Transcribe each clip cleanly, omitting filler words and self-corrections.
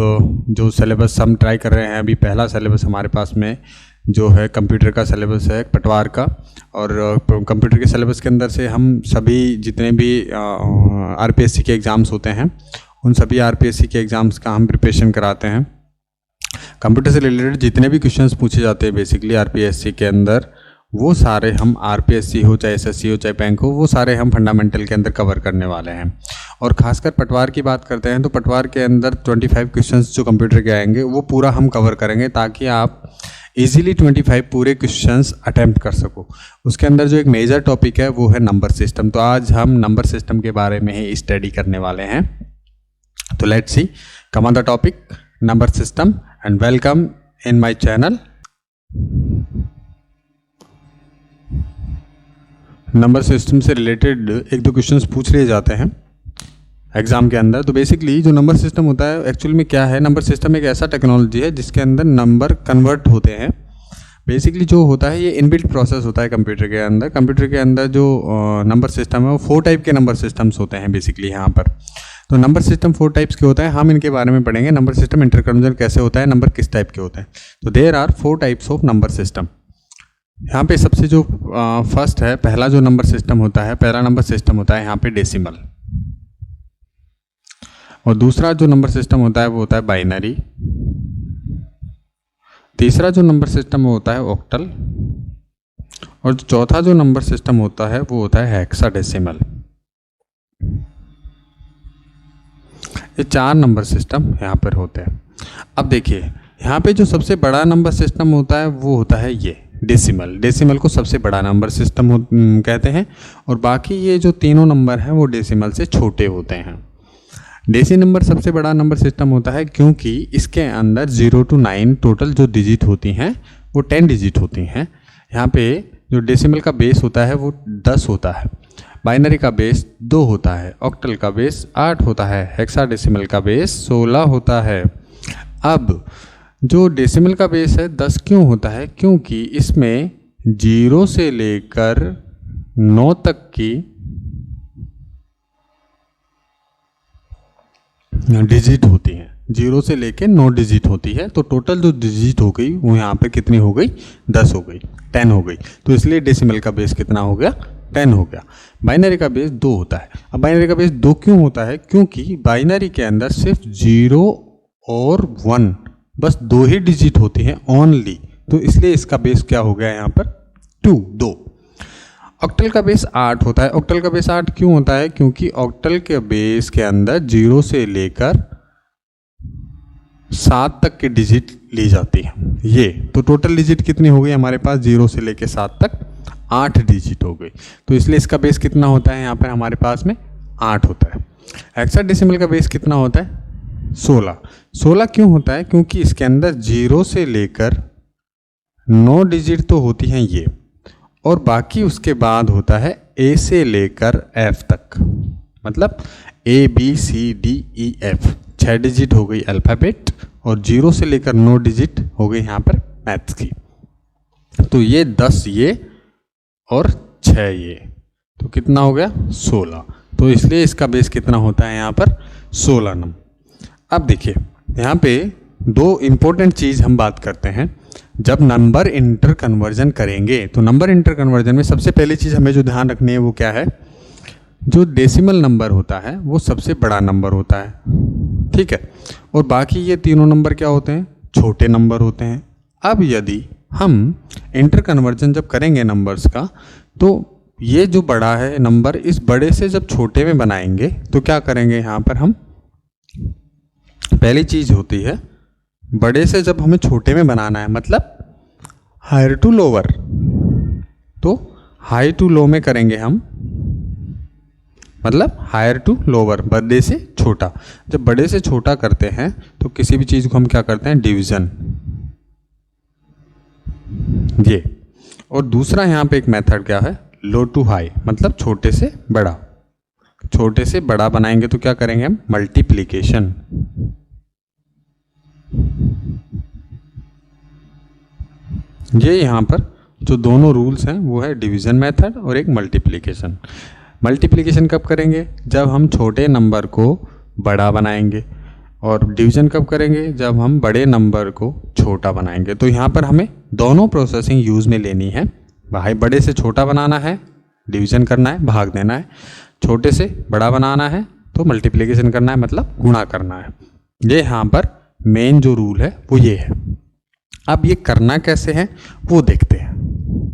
जो सिलेबस हम ट्राई कर रहे हैं, अभी पहला सिलेबस हमारे पास में जो है कंप्यूटर का सिलेबस है पटवार का। और कंप्यूटर के सिलेबस के अंदर से हम सभी जितने भी आरपीएससी के एग्ज़ाम्स होते हैं उन सभी आरपीएससी के एग्ज़ाम्स का हम प्रिपरेशन कराते हैं। कंप्यूटर से रिलेटेड जितने भी क्वेश्चंस पूछे जाते हैं बेसिकली आरपीएससी के अंदर, वो सारे हम आरपीएससी हो चाहे एसएससी हो चाहे बैंक हो, वो सारे हम फंडामेंटल के अंदर कवर करने वाले हैं। और खासकर पटवार की बात करते हैं तो पटवार के अंदर 25 क्वेश्चंस जो कंप्यूटर के आएंगे वो पूरा हम कवर करेंगे ताकि आप इजीली 25 पूरे क्वेश्चंस अटेम्प्ट कर सको। उसके अंदर जो एक मेजर टॉपिक है वो है नंबर सिस्टम। तो आज हम नंबर सिस्टम के बारे में ही स्टडी करने वाले हैं। तो let's C come on the topic number system and welcome in my channel. Number system से रिलेटेड एक दो क्वेश्चंस पूछ लिए जाते हैं एग्ज़ाम के अंदर। तो बेसिकली जो नंबर सिस्टम होता है एक्चुअल में क्या है, नंबर सिस्टम एक ऐसा टेक्नोलॉजी है जिसके अंदर नंबर कन्वर्ट होते हैं। बेसिकली जो होता है ये इनबिल्ट प्रोसेस होता है कंप्यूटर के अंदर। कंप्यूटर के अंदर जो नंबर सिस्टम है वो 4 टाइप के नंबर सिस्टम्स होते हैं बेसिकली यहाँ पर। तो नंबर सिस्टम 4 टाइप्स के होते हैं, हम इनके बारे में पढ़ेंगे। नंबर सिस्टम इंटरकन्वर्जन कैसे होता है, नंबर किस टाइप के होते हैं। तो there are 4 types of number system. यहाँ पे सबसे जो फर्स्ट है, पहला जो नंबर सिस्टम होता है, पहला नंबर सिस्टम होता है यहाँ पे डेसिमल। और दूसरा जो नंबर सिस्टम होता है वो होता है बाइनरी। तीसरा जो नंबर सिस्टम होता है ऑक्टल। और चौथा जो नंबर सिस्टम होता है वो होता है हेक्साडेसिमल। ये 4 नंबर सिस्टम यहाँ पर होते हैं। अब देखिए यहाँ पे जो सबसे बड़ा नंबर सिस्टम होता है वो होता है ये डेसिमल। डेसिमल को सबसे बड़ा नंबर सिस्टम कहते हैं। और बाकी ये जो तीनों नंबर हैं वो डेसिमल से छोटे होते हैं। डेसी नंबर सबसे बड़ा नंबर सिस्टम होता है क्योंकि इसके अंदर 0 to 9 टोटल जो डिजिट होती हैं वो 10 डिजिट होती हैं। यहाँ पे जो डेसिमल का बेस होता है वो 10 होता है, बाइनरी का बेस 2 होता है, ऑक्टल का बेस 8 होता है, हेक्साडेसिमल का बेस 16 होता है। अब जो डेसिमल का बेस है 10 क्यों होता है, क्योंकि इसमें 0 से लेकर 9 तक की डिजिट होती हैं। 0 से लेकर 9 डिजिट होती है। तो टोटल जो डिजिट हो गई वो यहाँ पे कितनी हो गई, 10 हो गई, 10 हो गई। तो इसलिए डेसिमल का बेस कितना हो गया, 10 हो गया। बाइनरी का बेस 2 होता है। अब बाइनरी का बेस 2 क्यों होता है, क्योंकि बाइनरी के अंदर सिर्फ 0 और 1 बस 2 ही डिजिट होती हैं ओनली। तो इसलिए इसका बेस क्या हो गया यहाँ पर 2। ऑक्टल का बेस 8 होता है। ऑक्टल का बेस 8 क्यों होता है, क्योंकि ऑक्टल के बेस के अंदर 0 से लेकर 7 तक की डिजिट ली जाती है। ये तो टोटल डिजिट कितनी हो गई हमारे पास, 0 से लेकर 7 तक 8 डिजिट हो गई। तो इसलिए इसका बेस कितना होता है यहाँ पर हमारे पास में 8 होता है। हेक्साडेसिमल का बेस कितना होता है 16। 16 क्यों होता है, क्योंकि इसके अंदर 0 से लेकर 9 डिजिट तो होती हैं ये, और बाकी उसके बाद होता है A से लेकर F तक, मतलब ABCDEF 6 डिजिट हो गई अल्फ़ाबेट, और 0 से लेकर 9 डिजिट हो गई यहाँ पर मैथ्स की। तो ये 10 ये और 6 ये, तो कितना हो गया 16। तो इसलिए इसका बेस कितना होता है यहाँ पर 16 नंबर। अब देखिए यहाँ पे 2 इम्पोर्टेंट चीज़ हम बात करते हैं जब नंबर इंटर कन्वर्जन करेंगे। तो नंबर इंटर कन्वर्जन में सबसे पहली चीज़ हमें जो ध्यान रखनी है वो क्या है, जो डेसिमल नंबर होता है वो सबसे बड़ा नंबर होता है, ठीक है। और बाकी ये तीनों नंबर क्या होते हैं, छोटे नंबर होते हैं। अब यदि हम इंटर कन्वर्जन जब करेंगे नंबर्स का, तो ये जो बड़ा है नंबर, इस बड़े से जब छोटे में बनाएंगे तो क्या करेंगे, यहाँ पर हम पहली चीज़ होती है बड़े से जब हमें छोटे में बनाना है, मतलब हायर टू लोअर, तो हाई टू लो में करेंगे हम, मतलब हायर टू लोअर, बड़े से छोटा। जब बड़े से छोटा करते हैं तो किसी भी चीज़ को हम क्या करते हैं, डिवीज़न, ये। और दूसरा यहाँ पे एक मेथड क्या है, लो टू हाई, मतलब छोटे से बड़ा। छोटे से बड़ा बनाएंगे तो क्या करेंगे हम, मल्टीप्लिकेशन। ये यहाँ पर जो दोनों रूल्स हैं वो है डिवीज़न मेथड और एक मल्टीप्लिकेशन। मल्टीप्लिकेशन कब करेंगे, जब हम छोटे नंबर को बड़ा बनाएंगे, और डिवीज़न कब करेंगे, जब हम बड़े नंबर को छोटा बनाएंगे। तो यहाँ पर हमें दोनों प्रोसेसिंग यूज़ में लेनी है। भाई बड़े से छोटा बनाना है, डिवीज़न करना है, भाग देना है। छोटे से बड़ा बनाना है तो मल्टीप्लिकेशन करना है, मतलब गुणा करना है। ये यहाँ पर मेन जो रूल है वो ये है। अब ये करना कैसे है वो देखते हैं।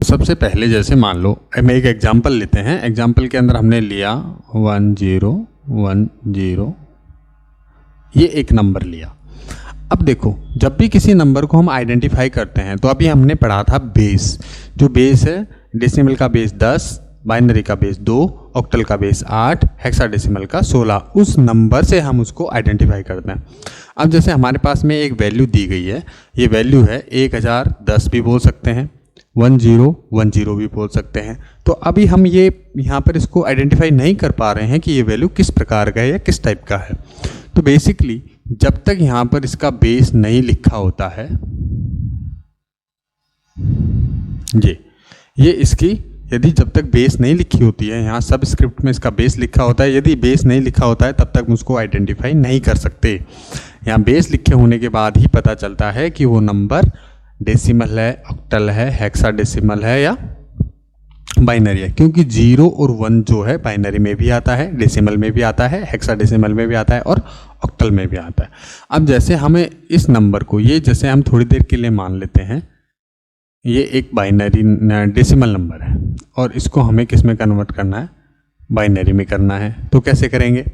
सबसे पहले जैसे मान लो हम एक एग्जांपल लेते हैं। एग्जांपल के अंदर हमने लिया 1010, ये एक नंबर लिया। अब देखो जब भी किसी नंबर को हम आइडेंटिफाई करते हैं तो अभी हमने पढ़ा था बेस। जो बेस है, डेसिमल का बेस 10, बाइनरी का बेस 2, ऑक्टल का बेस 8, हेक्साडेसिमल का 16। उस नंबर से हम उसको आइडेंटिफाई करते हैं। अब जैसे हमारे पास में एक वैल्यू दी गई है, ये वैल्यू है 1010 भी बोल सकते हैं, 1010 भी बोल सकते हैं। तो अभी हम ये यहाँ पर इसको आइडेंटिफाई नहीं कर पा रहे हैं कि ये वैल्यू किस प्रकार का है या किस टाइप का है। तो बेसिकली जब तक यहाँ पर इसका बेस नहीं लिखा होता है, ये इसकी यदि जब तक बेस नहीं लिखी होती है, यहाँ सब स्क्रिप्ट में इसका बेस लिखा होता है, यदि बेस नहीं लिखा होता है तब तक हम उसको आइडेंटिफाई नहीं कर सकते। यहाँ बेस लिखे होने के बाद ही पता चलता है कि वो नंबर डेसिमल है, ऑक्टल है, हेक्साडेसिमल है या बाइनरी है। क्योंकि 0 और 1 जो है बाइनरी में भी आता है, डेसिमल में भी आता है, हेक्साडेसिमल में भी आता है और ऑक्टल में भी आता है। अब जैसे हमें इस नंबर को, ये जैसे हम थोड़ी देर के लिए मान लेते हैं ये एक बाइनरी डेसिमल नंबर है और इसको हमें किस में कन्वर्ट करना है, बाइनरी में करना है। तो कैसे करेंगे,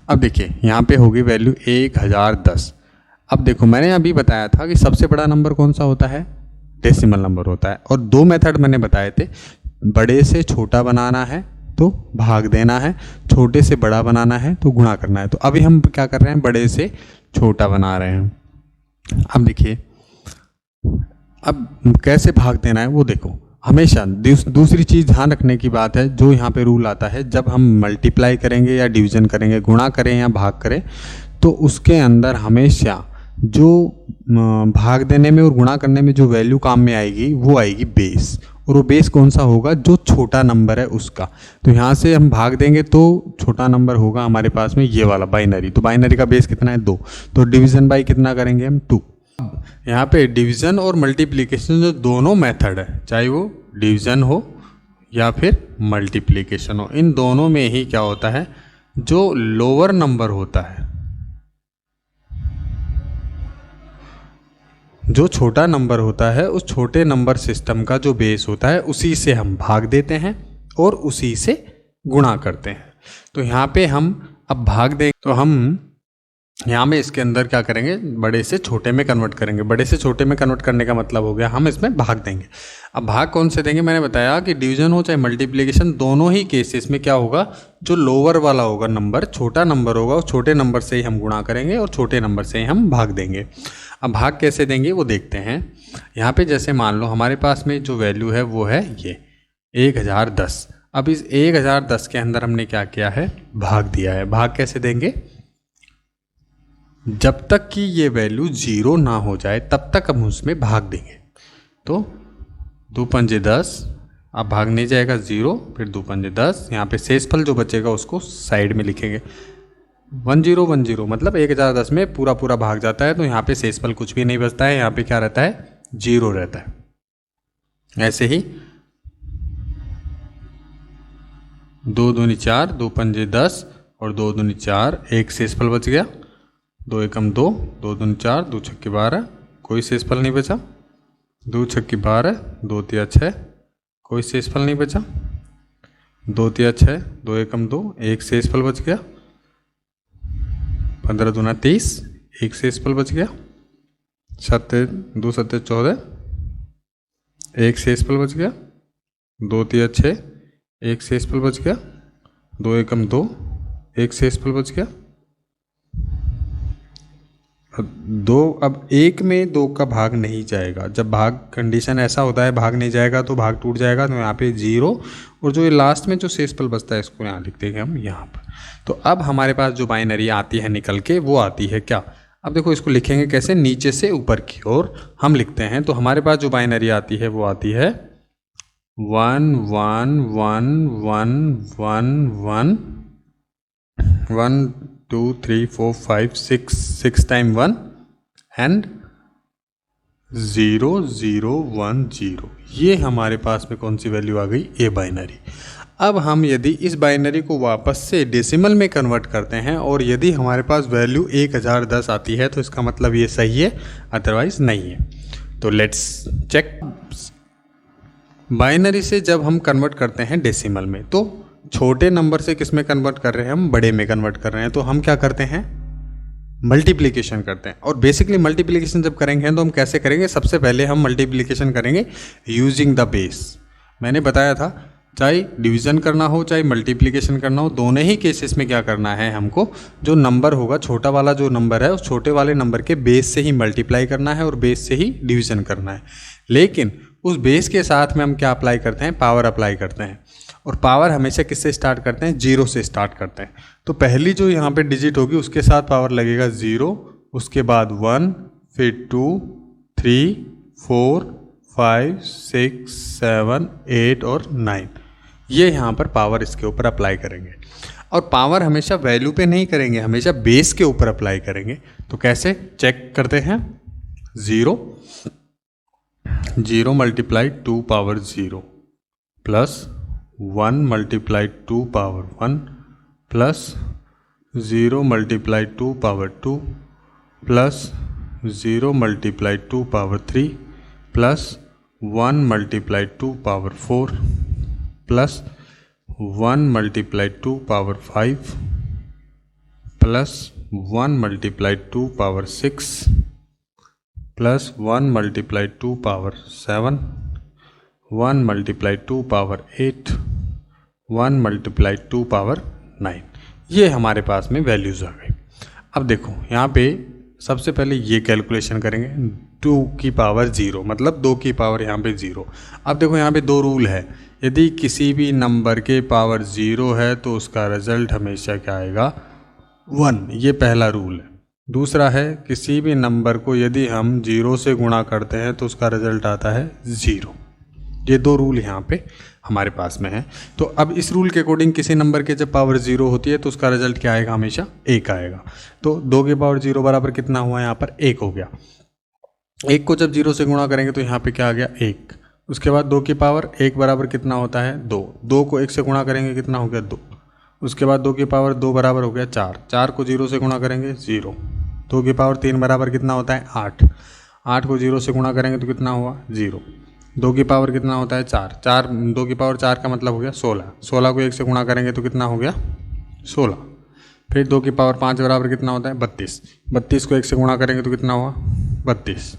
अब देखिए यहाँ पे होगी वैल्यू 1010। अब देखो मैंने अभी बताया था कि सबसे बड़ा नंबर कौन सा होता है, डेसिमल नंबर होता है। और दो मेथड मैंने बताए थे, बड़े से छोटा बनाना है तो भाग देना है, छोटे से बड़ा बनाना है तो गुणा करना है। तो अभी हम क्या कर रहे हैं, बड़े से छोटा बना रहे हैं। अब देखिए अब कैसे भाग देना है वो देखो। हमेशा दूसरी चीज़ ध्यान रखने की बात है, जो यहाँ पे रूल आता है, जब हम मल्टीप्लाई करेंगे या डिवीज़न करेंगे, गुणा करें या भाग करें, तो उसके अंदर हमेशा जो भाग देने में और गुणा करने में जो वैल्यू काम में आएगी वो आएगी बेस। और वो बेस कौन सा होगा, जो छोटा नंबर है उसका। तो यहाँ से हम भाग देंगे तो छोटा नंबर होगा हमारे पास में ये वाला बाइनरी। तो बाइनरी का बेस कितना है, 2। तो डिवीज़न बाई कितना करेंगे हम, 2। यहाँ पे डिवीज़न और मल्टीप्लिकेशन जो दोनों मेथड है, चाहे वो डिवीज़न हो या फिर मल्टीप्लिकेशन हो, इन दोनों में ही क्या होता है, जो लोअर नंबर होता है, जो छोटा नंबर होता है, उस छोटे नंबर सिस्टम का जो बेस होता है उसी से हम भाग देते हैं और उसी से गुणा करते हैं। तो यहाँ पे हम अब भाग दें तो हम यहाँ में इसके अंदर क्या करेंगे, बड़े से छोटे में कन्वर्ट करेंगे। बड़े से छोटे में कन्वर्ट करने का मतलब हो गया हम इसमें भाग देंगे। अब भाग कौन से देंगे, मैंने बताया कि डिवीज़न हो चाहे मल्टीप्लिकेशन, दोनों ही केसेस में क्या होगा, जो लोअर वाला होगा नंबर, छोटा नंबर होगा, उस छोटे नंबर से ही हम गुणा करेंगे और छोटे नंबर से ही हम भाग देंगे। अब भाग कैसे देंगे वो देखते हैं। यहाँ पे जैसे मान लो हमारे पास में जो वैल्यू है वो है ये 1010। अब इस 1010 के अंदर हमने क्या किया है, भाग दिया है। भाग कैसे देंगे, जब तक कि ये वैल्यू 0 ना हो जाए तब तक हम उसमें भाग देंगे। तो 2 पंजे 10, अब भाग नहीं जाएगा 0, फिर 2 पंजे 10, यहाँ पे शेषफल जो बचेगा उसको साइड में लिखेंगे। 1010 मतलब 1010 में पूरा पूरा भाग जाता है, तो यहाँ पे शेषफल कुछ भी नहीं बचता है, यहाँ पे क्या रहता है, 0 रहता है। ऐसे ही 2 दूनी 4, 2 पंजे 10 और 2 दूनी 4, एक शेषफल बच गया, 2 एकम 2, 2 दूनी 4, 2 छक्के 12, कोई शेषफल नहीं बचा। 2 छक्के 12, 2 तिया 6, कोई शेषफल नहीं बचा। 2 तिया 6, 2 एकम 2, एक शेषफल बच गया। 15 दूना 30, एक शेषफल बच गया। 2 सत्ते 14, एक शेषफल बच गया। 2 तिया 6, एक शेषफल बच गया। 2 एकम 2, एक शेषफल बच गया। 2, अब 1 में 2 का भाग नहीं जाएगा। जब भाग कंडीशन ऐसा होता है भाग नहीं जाएगा तो भाग टूट जाएगा, तो यहाँ पे 0, और जो ये लास्ट में जो शेषफल बचता है इसको यहाँ लिख देंगे हम यहाँ पर। तो अब हमारे पास जो बाइनरी आती है निकल के, वो आती है क्या, अब देखो इसको लिखेंगे कैसे, नीचे से ऊपर की ओर हम लिखते हैं। तो हमारे पास जो बाइनरी आती है वो आती है 1 1 1 1 1 1 1 2 3 4 5 6 6 टाइम 1 एंड 0 0 1 0। ये हमारे पास में कौन सी वैल्यू आ गई? A binary. अब हम यदि इस बाइनरी को वापस से डेसिमल में कन्वर्ट करते हैं और यदि हमारे पास वैल्यू 1010 आती है तो इसका मतलब ये सही है, अदरवाइज नहीं है। तो लेट्स चेक। बाइनरी से जब हम कन्वर्ट करते हैं डेसिमल में तो छोटे नंबर से किस में कन्वर्ट कर रहे हैं? हम बड़े में कन्वर्ट कर रहे हैं। तो हम क्या करते हैं? मल्टीप्लिकेशन करते हैं। और बेसिकली मल्टीप्लिकेशन जब करेंगे तो हम कैसे करेंगे? सबसे पहले हम मल्टीप्लिकेशन करेंगे यूजिंग द बेस। मैंने बताया था चाहे डिवीज़न करना हो चाहे मल्टीप्लिकेशन करना हो, दोनों ही केसेस में क्या करना है? हमको जो नंबर होगा, छोटा वाला जो नंबर है, उस छोटे वाले नंबर के बेस से ही मल्टीप्लाई करना है और बेस से ही डिवीज़न करना है। लेकिन उस बेस के साथ में हम क्या अप्लाई करते हैं? पावर अप्लाई करते हैं। और पावर हमेशा किससे स्टार्ट करते हैं? 0 से स्टार्ट करते हैं। तो पहली जो यहाँ पे डिजिट होगी उसके साथ पावर लगेगा 0, उसके बाद 1, फिर 2 3 4 5 6 7 8 और 9। ये यहाँ पर पावर इसके ऊपर अप्लाई करेंगे। और पावर हमेशा वैल्यू पे नहीं करेंगे, हमेशा बेस के ऊपर अप्लाई करेंगे। तो कैसे चेक करते हैं? 0 0 multiply 2 power 0 plus 1 multiply 2 power 1 plus 0 multiply 2 power 2 plus 0 multiply 2 power 3 plus 1 multiply 2 power 4 plus 1 multiply 2 power 5 plus 1 multiply 2 power 6 plus 1 multiply 2 power 7 1 multiply 2 power 8 1 multiply 2 power 9। ये हमारे पास में वैल्यूज़ आ गई। अब देखो यहाँ पे सबसे पहले ये कैलकुलेशन करेंगे 2 की पावर 0, मतलब 2 की पावर यहाँ पे 0। अब देखो यहाँ पे 2 रूल है। यदि किसी भी नंबर के पावर 0 है तो उसका रिजल्ट हमेशा क्या आएगा? 1। ये पहला रूल है। दूसरा है किसी भी नंबर को यदि हम 0 से गुणा करते हैं तो उसका रिजल्ट आता है 0। ये 2 रूल यहाँ पे हमारे पास में है। तो अब इस रूल के अकॉर्डिंग किसी नंबर के जब पावर 0 होती है तो उसका रिजल्ट क्या आएगा? हमेशा 1 आएगा। तो 2 की पावर 0 बराबर कितना हुआ? यहाँ पर 1 हो गया। 1 को जब 0 से गुणा करेंगे तो यहाँ पे क्या आ गया? 1। उसके बाद 2 की पावर 1 बराबर कितना होता है? 2। 2 को 1 से गुणा करेंगे कितना हो गया? 2। उसके बाद 2 की पावर 2 बराबर हो गया 4। 4 को 0 से गुणा करेंगे 0। 2 की पावर 3 बराबर कितना होता है? 8। 8 को 0 से गुणा करेंगे तो कितना हुआ? 0। 2 की पावर कितना होता है? 4। 4 2 की पावर 4 का मतलब हो गया 16। 16 को 1 से गुणा करेंगे तो कितना हो गया? 16। फिर 2 की पावर 5 बराबर कितना होता है? 32। 32 को 1 से गुणा करेंगे तो कितना हुआ? 32।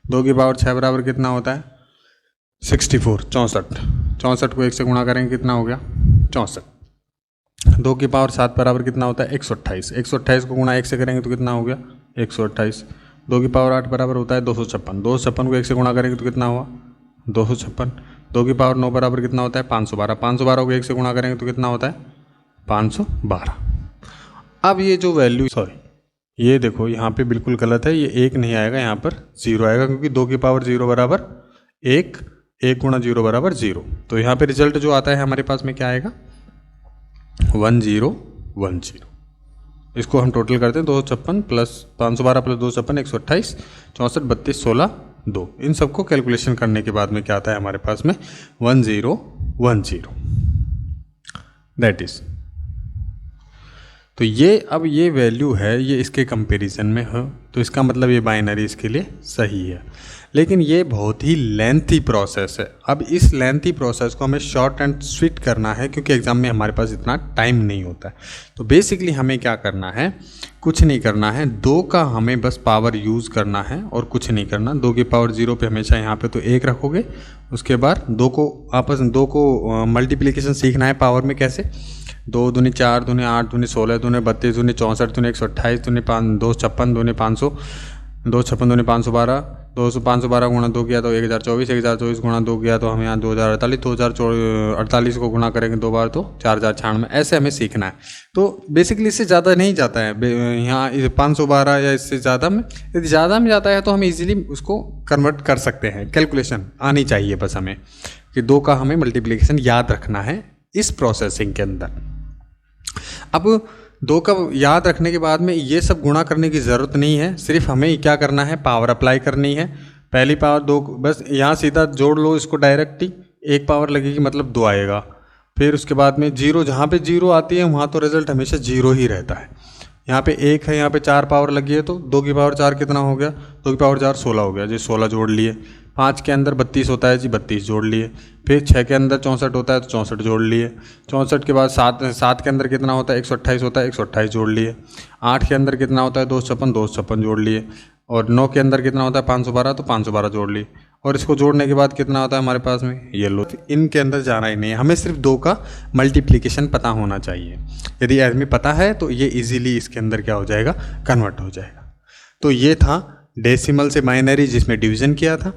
2 की पावर 6 बराबर कितना होता है? 64 64। 64 को 1 से गुणा करेंगे कितना हो गया? 64। 2 की पावर 7 बराबर कितना होता है? 128। 128 को गुणा 1 से करेंगे तो कितना हो गया? 128। 2 की पावर 8 बराबर होता है 256। 256 को 1 से गुणा करेंगे तो कितना हुआ? 256। 2 की पावर 9 बराबर कितना होता है? 512। 512 को 1 से गुणा करेंगे तो कितना होता है? 512। अब ये जो वैल्यू, ये देखो यहाँ पे बिल्कुल गलत है। ये 1 नहीं आएगा, यहाँ पर 0 आएगा, क्योंकि 2 की पावर 0 बराबर 1, 1 गुणा 0 बराबर 0। तो यहाँ पे रिजल्ट जो आता है हमारे पास में क्या आएगा? 1010। इसको हम टोटल करते हैं 256 प्लस 512 प्लस 256 128 64 32 16 2। इन सबको कैलकुलेशन करने के बाद में क्या आता है हमारे पास में? 1010। That is. तो ये अब ये वैल्यू है, ये इसके कंपैरिजन में हो, तो इसका मतलब ये बाइनरी इसके लिए सही है। लेकिन ये बहुत ही लेंथी प्रोसेस है। अब इस लेंथी प्रोसेस को हमें शॉर्ट एंड स्वीट करना है, क्योंकि एग्ज़ाम में हमारे पास इतना टाइम नहीं होता है। तो बेसिकली हमें क्या करना है? कुछ नहीं करना है, 2 का हमें बस पावर यूज़ करना है और कुछ नहीं करना। 2 की पावर 0 पे हमेशा यहाँ पे तो 1 रखोगे। उसके बाद 2 को मल्टीप्लिकेशन सीखना है पावर में। कैसे? 2 दूनी 4 दूनी 8 दूनी 16 दूनी 32 दूनी 64 दूनी 128 दूनी 256 दूनी 500 256 दूनी 512 512 गुणा 2 किया तो 1024 1024 गुणा 2 किया तो हमें यहाँ 2048 2048 को गुणा करेंगे 2 बार तो 4096। ऐसे हमें सीखना है। तो बेसिकली इससे ज़्यादा नहीं जाता है यहाँ 512 या इससे ज़्यादा में। यदि ज़्यादा में जाता है तो हम इजीली उसको कन्वर्ट कर सकते हैं। कैलकुलेशन आनी चाहिए बस हमें कि 2 का हमें मल्टीप्लिकेशन याद रखना है इस प्रोसेसिंग के अंदर। अब 2 का याद रखने के बाद में ये सब गुणा करने की ज़रूरत नहीं है, सिर्फ हमें क्या करना है, पावर अप्लाई करनी है। पहली पावर 2, बस यहाँ सीधा जोड़ लो इसको डायरेक्ट ही, 1 पावर लगेगी मतलब 2 आएगा। फिर उसके बाद में 0, जहाँ पे 0 आती है वहाँ तो रिजल्ट हमेशा 0 ही रहता है। यहाँ पे 1 है, यहाँ पे 4 पावर लगी है, तो 2 की पावर 4 कितना हो गया, 2 की पावर 4 16 हो गया जी, 16 जोड़ लिए। 5 के अंदर 32 होता है जी, 32 जोड़ लिए। फिर 6 के अंदर 64 होता है तो 64 जोड़ लिए। 64 के बाद 7 के अंदर कितना होता है, 128 होता है, 128 जोड़ लिए। 8 के अंदर कितना होता है, 256 जोड़ लिए। और 9 के अंदर कितना होता है, 512, तो 512 जोड़ लिए। और इसको जोड़ने के बाद कितना होता है हमारे पास में, ये लो। इनके अंदर जाना ही नहीं है, हमें सिर्फ 2 का मल्टीप्लिकेशन पता होना चाहिए। यदि आदमी पता है तो ये इजीली इसके अंदर क्या हो जाएगा, कन्वर्ट हो जाएगा। तो ये था डेसिमल से बाइनरी जिसमें डिवीजन किया था,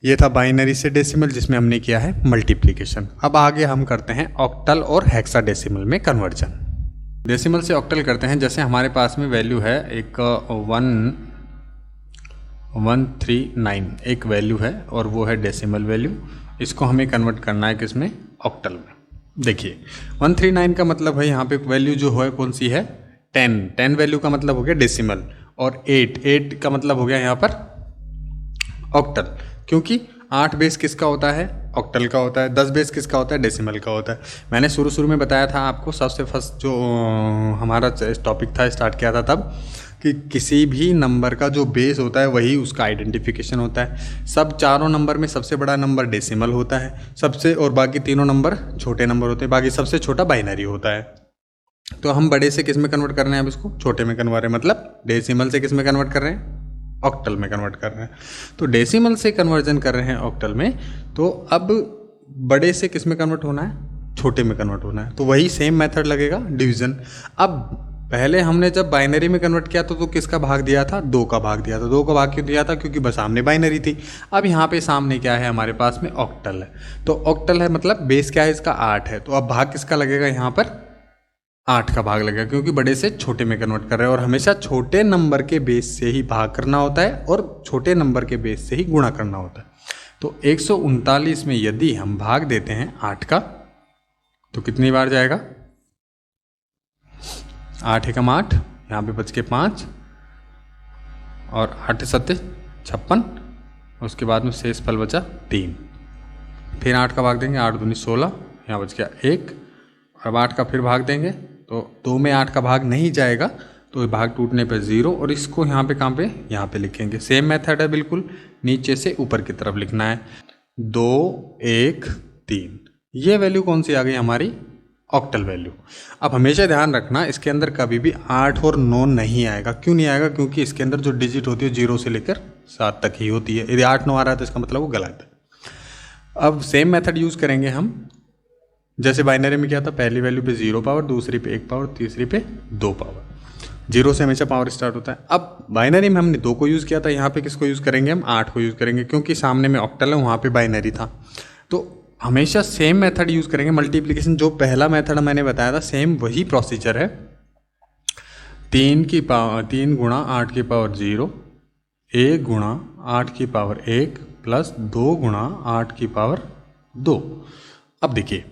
ये था बाइनरी से डेसिमल जिसमें हमने किया है मल्टीप्लिकेशन। अब आगे हम करते हैं ऑक्टल और हेक्साडेसिमल में कन्वर्जन। डेसिमल से ऑक्टल करते हैं। जैसे हमारे पास में वैल्यू है एक 139 एक वैल्यू है और वो है डेसिमल वैल्यू। इसको हमें कन्वर्ट करना है किसमें, ऑक्टल में। देखिए 139 का मतलब है यहाँ पे वैल्यू जो है कौन सी है, 10 वैल्यू का मतलब हो गया डेसिमल। और 8 का मतलब हो गया यहाँ पर ऑक्टल, क्योंकि 8 बेस किसका होता है, ऑक्टल का होता है। 10 बेस किसका होता है, डेसिमल का होता है। मैंने शुरू में बताया था आपको, सबसे फर्स्ट जो हमारा टॉपिक था स्टार्ट किया था तब, कि किसी भी नंबर का जो बेस होता है वही उसका आइडेंटिफिकेशन होता है। सब चारों नंबर में सबसे बड़ा नंबर डेसिमल होता है सबसे, और बाकी तीनों नंबर छोटे नंबर होते हैं। बाकी सबसे छोटा बाइनरी होता है। तो हम बड़े से किस में कन्वर्ट कर रहे हैं, अब इसको छोटे में कन्वर्ट है, मतलब डेसिमल से किस में कन्वर्ट कर रहे हैं, ऑक्टल में कन्वर्ट कर रहे हैं। तो डेसिमल से कन्वर्जन कर रहे हैं ऑक्टल में, तो अब बड़े से किस में कन्वर्ट होना है, छोटे में कन्वर्ट होना है। तो वही सेम मेथड लगेगा, डिवीजन। अब पहले हमने जब बाइनरी में कन्वर्ट किया तो किसका भाग दिया था, 2 का भाग दिया था। 2 का भाग क्यों दिया था, क्योंकि बस सामने बाइनरी थी। अब यहाँ पे सामने क्या है हमारे पास में, ऑक्टल है। तो ऑक्टल है मतलब बेस क्या है इसका, 8 है। तो अब भाग किसका लगेगा, यहाँ पर 8 का भाग लगेगा, क्योंकि बड़े से छोटे में कन्वर्ट कर रहे हैं। और हमेशा छोटे नंबर के बेस से ही भाग करना होता है और छोटे नंबर के बेस से ही गुणा करना होता है। तो 139 में यदि हम भाग देते हैं 8 का, तो कितनी बार जाएगा, 8 एकम 8, यहाँ पे बच के 5, और 8 7 56, उसके बाद में शेष फल बचा 3। फिर 8 का भाग देंगे, 8 दूनी 16, यहाँ बच गया 1। अब 8 का फिर भाग देंगे तो 2 में 8 का भाग नहीं जाएगा, तो भाग टूटने पे 0, और इसको यहाँ पे कहाँ पे, यहाँ पे लिखेंगे। सेम मेथड है बिल्कुल, नीचे से ऊपर की तरफ लिखना है। 2 1 3, ये वैल्यू कौन सी आ गई हमारी, ऑक्टल वैल्यू। अब हमेशा ध्यान रखना इसके अंदर कभी भी 8 और 9 नहीं आएगा। क्यों नहीं आएगा, क्योंकि इसके अंदर जो डिजिट होती है 0 से लेकर 7 तक ही होती है। यदि 8 9 आ रहा है तो इसका मतलब वो गलत है। अब सेम मेथड यूज़ करेंगे हम, जैसे बाइनरी में क्या था, पहली वैल्यू पे 0 पावर, दूसरी पे 1 पावर, तीसरी पे 2 पावर। 0 से हमेशा पावर स्टार्ट होता है। अब बाइनरी में हमने 2 को यूज़ किया था, यहाँ पे किसको यूज़ करेंगे हम, 8 को यूज़ करेंगे, क्योंकि सामने में ऑक्टल है, वहाँ पे बाइनरी था। तो हमेशा सेम मेथड यूज़ करेंगे मल्टीप्लिकेशन। जो पहला मेथड मैंने बताया था सेम वही प्रोसीजर है। 3 गुणा 8 की पावर 0, 1 गुणा 8 की पावर 1 प्लस 2 गुणा 8 की पावर 2। अब देखिए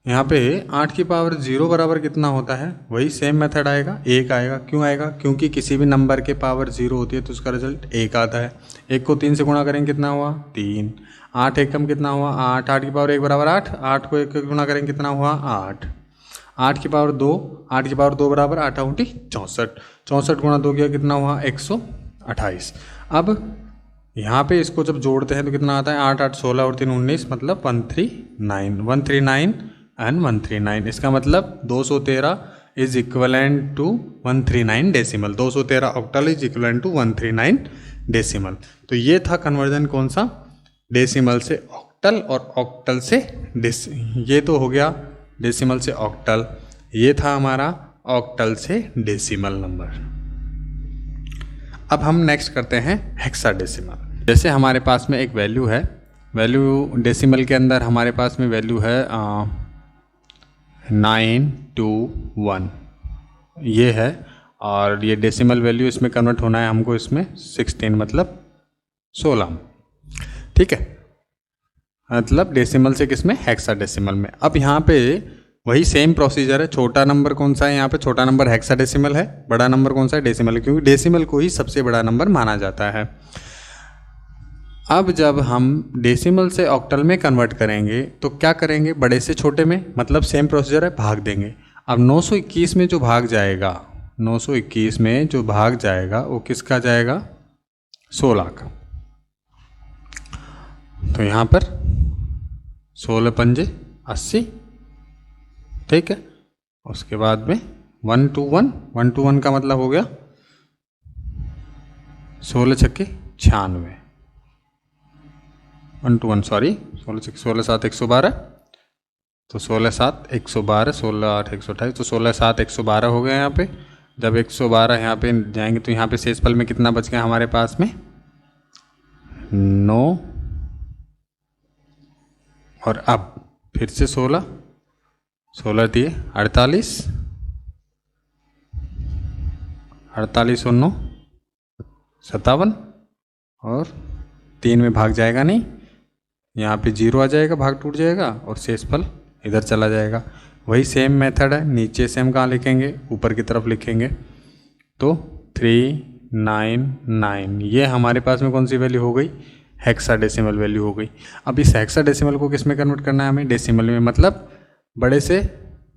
यहाँ पे 8 की पावर 0 बराबर कितना होता है, वही सेम मेथड आएगा, 1 आएगा। क्यों आएगा, क्योंकि किसी भी नंबर के पावर 0 होती है तो उसका रिजल्ट 1 आता है। 1 को 3 से गुणा करेंगे कितना हुआ, 3। 8 एकम कितना हुआ, 8। 8 की पावर 1 बराबर 8। 8 को 1 से गुणा करेंगे कितना हुआ, 8। 8 की पावर 2, 8 की पावर 2 बराबर 8 × 64। 64 गुणा 2 किया कितना हुआ, 128। अब यहाँ पे इसको जब जोड़ते हैं तो कितना आता है, 8 8 16 और 3 19, मतलब 139 139 एंड 139। इसका मतलब 213 is equivalent to 139 decimal. 213 octal is equivalent to 139 decimal. तो ये था कन्वर्जन कौन सा, डेसिमल से ऑक्टल और ऑक्टल से ये तो हो गया डेसिमल से ऑक्टल। ये था हमारा ऑक्टल से डेसिमल नंबर। अब हम नेक्स्ट करते हैं हेक्साडेसिमल। जैसे हमारे पास में एक वैल्यू है, वैल्यू डेसिमल के अंदर हमारे पास में वैल्यू है 921 ये है, और ये डेसिमल वैल्यू इसमें कन्वर्ट होना है हमको, इसमें 16 मतलब 16, ठीक है, मतलब डेसिमल से किसमें, हेक्साडेसिमल में। अब यहाँ पे वही सेम प्रोसीजर है। छोटा नंबर कौन सा है यहाँ पे, छोटा नंबर हेक्साडेसिमल है, बड़ा नंबर कौन सा है, डेसिमल है, क्योंकि डेसिमल को ही सबसे बड़ा नंबर माना जाता है। अब जब हम डेसिमल से ऑक्टल में कन्वर्ट करेंगे तो क्या करेंगे, बड़े से छोटे में, मतलब सेम प्रोसीजर है, भाग देंगे। अब 921 में जो भाग जाएगा, 921 में जो भाग जाएगा वो किसका जाएगा, 16 का। तो यहाँ पर 16 पंजे 80, ठीक है। उसके बाद में 1 to 1, 1 to 1 का मतलब हो गया 16 छक्के 96, 1 to 1 सॉरी, 16 7 112, तो 16 7 112, 16 8 128, तो 16 7 112 हो गया यहाँ पे। जब 112 यहाँ पे जाएंगे तो यहाँ पे शेष फल में कितना बच गया हमारे पास में, 9, और अब फिर से 16 दिए 48, 48 और 9 57, और 3 में भाग जाएगा नहीं, यहाँ पे 0 आ जाएगा, भाग टूट जाएगा और शेष फल इधर चला जाएगा। वही सेम मेथड है, नीचे से हम कहाँ लिखेंगे, ऊपर की तरफ लिखेंगे। तो 3 9 9 ये हमारे पास में कौन सी वैल्यू हो गई, हेक्साडेसिमल वैल्यू हो गई। अब इस हेक्साडेसिमल को किस में कन्वर्ट करना है हमें, डेसिमल में, मतलब बड़े से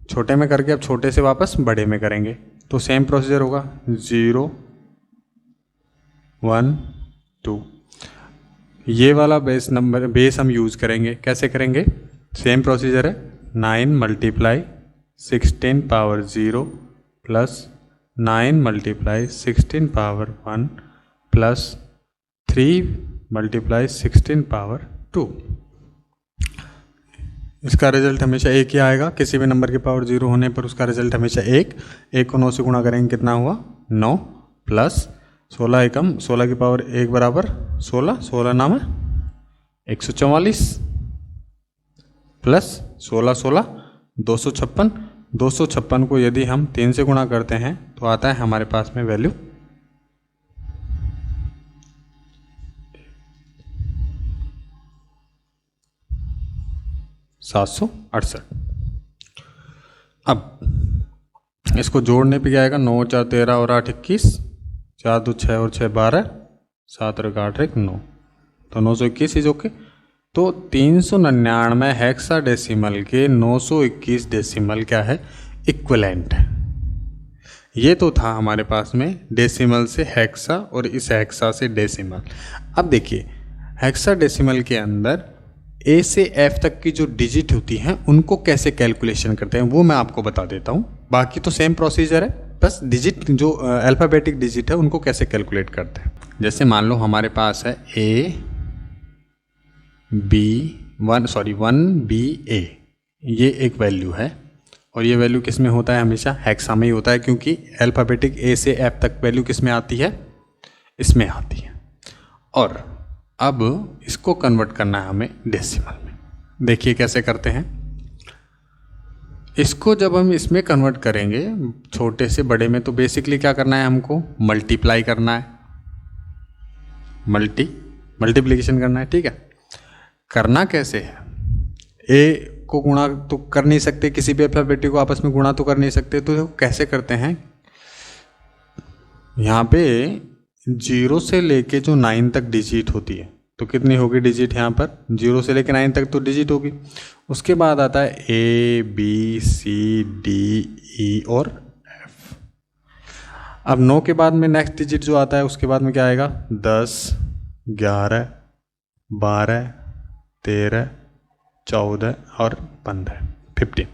छोटे में करके अब छोटे से वापस बड़े में करेंगे। तो सेम प्रोसीजर होगा, 0 1 2, ये वाला बेस हम यूज़ करेंगे। कैसे करेंगे, सेम प्रोसीजर है, 9 × 16 power 0 plus 9 × 16 power 1 plus 3 × 16 power 2। इसका रिजल्ट हमेशा एक ही आएगा, किसी भी नंबर की पावर 0 होने पर उसका रिजल्ट हमेशा एक को 9 से गुणा करेंगे, कितना हुआ 9 प्लस 16 एकम 16 की पावर 1 बराबर 16, 16 नाम 144 प्लस 16 16 256, 256 को यदि हम 3 से गुणा करते हैं तो आता है हमारे पास में वैल्यू 768। अब इसको जोड़ने पे क्या आएगा, 9 4 13 और 8 21, 4 2 6 और 6 12, 7 और 8 1 9, तो 921 इज ओके। तो 399 हेक्साडेसिमल के 921 डेसिमल क्या है, इक्विवेलेंट है। ये तो था हमारे पास में डेसिमल से हेक्सा और इस हेक्सा से डेसिमल। अब देखिए हेक्साडेसिमल के अंदर ए से एफ तक की जो डिजिट होती हैं उनको कैसे कैलकुलेशन करते हैं वो मैं आपको बता देता हूँ। बाकी तो सेम प्रोसीजर है, बस डिजिट जो अल्फ़ाबेटिक डिजिट है उनको कैसे कैलकुलेट करते हैं। जैसे मान लो हमारे पास है वन बी ए, ये एक वैल्यू है और ये वैल्यू किस में होता है, हमेशा हेक्सा में ही होता है, क्योंकि अल्फ़ाबेटिक ए से एफ तक वैल्यू किस में आती है, इसमें आती है। और अब इसको कन्वर्ट करना है हमें डेसिमल में। देखिए कैसे करते हैं इसको। जब हम इसमें कन्वर्ट करेंगे छोटे से बड़े में, तो बेसिकली क्या करना है, हमको मल्टीप्लाई करना है, मल्टीप्लिकेशन करना है, ठीक है। करना कैसे है, ए को गुणा तो कर नहीं सकते, किसी भी अल्फ़ाबेटिक को आपस में गुणा तो कर नहीं सकते, तो कैसे करते हैं, यहाँ पे 0 से लेके जो 9 तक डिजिट होती है, तो कितनी होगी डिजिट यहाँ पर, 0 से लेके 9 तक तो डिजिट होगी। उसके बाद आता है A B C D E और एफ। अब 9 के बाद में नेक्स्ट डिजिट जो आता है उसके बाद में क्या आएगा, 10 11 12 13 14 और 15 15।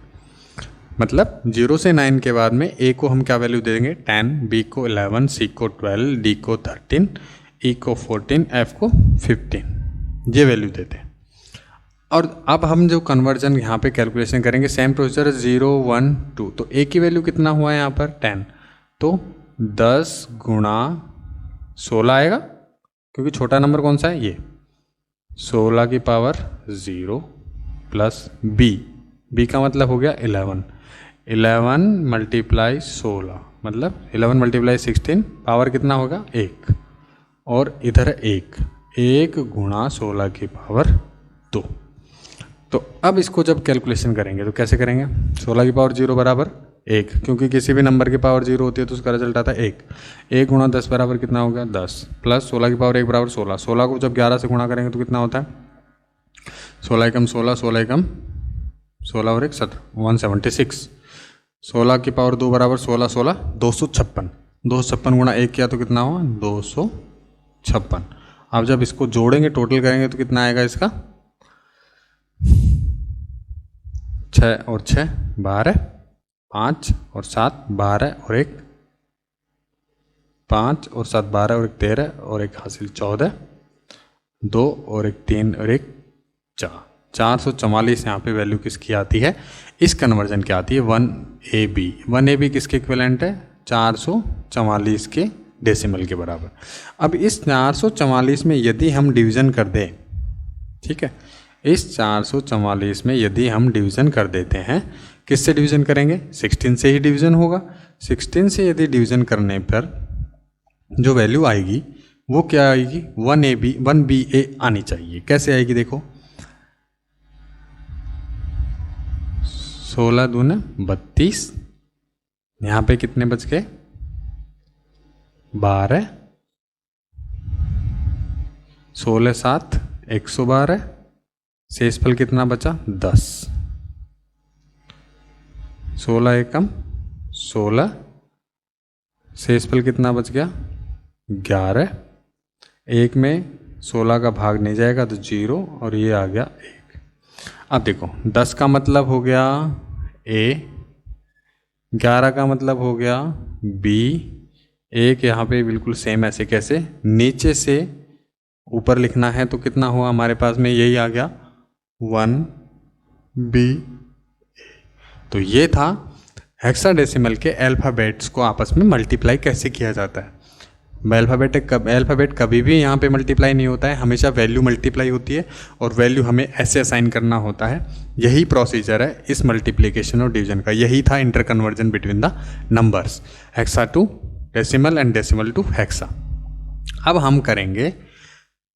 मतलब 0 से 9 के बाद में ए को हम क्या वैल्यू देंगे, 10, बी को 11, सी को 12, डी को 13, ई को 14, एफ को 15, ये वैल्यू देते हैं। और अब हम जो कन्वर्जन यहाँ पे कैलकुलेशन करेंगे, सेम प्रोसीजर 0 1 2, तो ए की वैल्यू कितना हुआ है यहाँ पर 10, तो 10 गुणा 16 आएगा, क्योंकि छोटा नंबर कौन सा है ये, 16 की पावर 0 प्लस बी का मतलब हो गया 11 × 16, मतलब 11 × 16, पावर कितना होगा 1, और इधर 1 गुणा 16 की पावर 2। तो अब इसको जब कैलकुलेशन करेंगे तो कैसे करेंगे, 16 की पावर 0 बराबर 1, क्योंकि किसी भी नंबर की पावर 0 होती है तो उसका रिजल्ट आता है 1। 1 गुणा 10 बराबर कितना हो गया 10, प्लस 16 की पावर 1 बराबर 16। 16 को जब 11 से गुणा करेंगे तो कितना होता है 16 एकम 16, 16 एकम 16 और 1 17, 176। 16 की पावर 2 बराबर 16, 16 256। 256 गुणा 1 किया तो कितना हुआ 256। अब जब इसको जोड़ेंगे टोटल करेंगे तो कितना आएगा इसका 6 और 6 12, 5 और 7 12 और 1 5 और 7 12 और 1 13 और 1 हासिल 14, 2 और 1 3 और 1 4, 444 यहाँ पे वैल्यू किसकी आती है, इस कन्वर्जन की आती है 1AB। 1AB किसके इक्विवेलेंट है 444 के डेसिमल के बराबर। अब इस 444 में यदि हम डिवीज़न कर दें, ठीक है, इस 444 में यदि हम डिवीज़न कर देते हैं, किससे डिवीज़न करेंगे 16 से ही डिवीज़न होगा। 16 से यदि डिवीज़न करने पर जो वैल्यू आएगी वो क्या आएगी 1BA आनी चाहिए। कैसे आएगी देखो, 16 दूना 32, यहाँ पे कितने बच गए 12, 16 7 112, शेषफल कितना बचा 10, 16 एकम 16, शेषफल कितना बच गया 11, 1 में 16 का भाग नहीं जाएगा तो 0 और ये आ गया 1। अब देखो 10 का मतलब हो गया A, 11 का मतलब हो गया B, 1 यहाँ पे बिल्कुल सेम ऐसे कैसे नीचे से ऊपर लिखना है तो कितना हुआ हमारे पास में यही आ गया 1B। तो ये था हेक्साडेसिमल के अल्फ़ाबेट्स को आपस में मल्टीप्लाई कैसे किया जाता है। अल्फ़ाबेट कभी भी यहाँ पे मल्टीप्लाई नहीं होता है, हमेशा वैल्यू मल्टीप्लाई होती है और वैल्यू हमें ऐसे असाइन करना होता है। यही प्रोसीजर है इस मल्टीप्लिकेशन और डिवीजन का, यही था interconversion between the numbers hexa to decimal and decimal to hexa. अब हम करेंगे,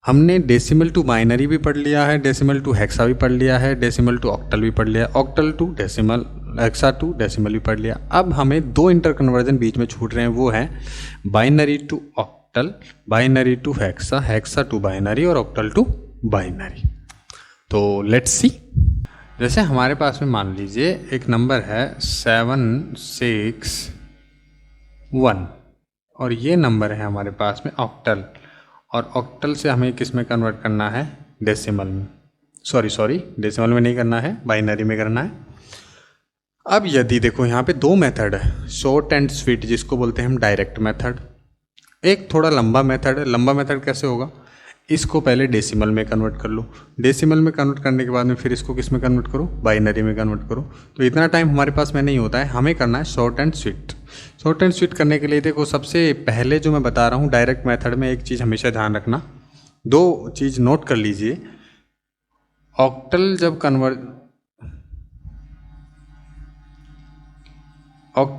हमने डेसिमल टू बाइनरी भी पढ़ लिया है, डेसिमल टू हेक्सा भी पढ़ लिया है, डेसिमल टू ऑक्टल भी पढ़ लिया है, octal to decimal, hexa to decimal भी पढ़ लिया। अब हमें दो इंटर कन्वर्जन बीच में छूट रहे हैं, वो है binary to octal, binary to hexa, hexa to binary और ऑक्टल टू बाइनरी। तो लेट्स सी, जैसे हमारे पास में मान लीजिए एक नंबर है 761 और ये नंबर है हमारे पास में ऑक्टल, और ऑक्टल से हमें किस में कन्वर्ट करना है डेसिमल में, सॉरी डेसिमल में नहीं करना है, बाइनरी में करना है। अब यदि देखो यहाँ पे दो मेथड है, शॉर्ट एंड स्वीट जिसको बोलते हैं हम डायरेक्ट मेथड, एक थोड़ा लंबा मेथड है। लंबा मेथड कैसे होगा, इसको पहले डेसिमल में कन्वर्ट कर लो, डेसिमल में कन्वर्ट करने के बाद में फिर इसको किस में कन्वर्ट करो बाइनरी में कन्वर्ट करो। तो इतना टाइम हमारे पास में नहीं होता है, हमें करना है short and sweet. Short and sweet करने के लिए देखो सबसे पहले जो मैं बता रहा हूँ डायरेक्ट मेथड में एक चीज़ हमेशा ध्यान रखना, दो चीज़ नोट कर लीजिए। ऑक्टल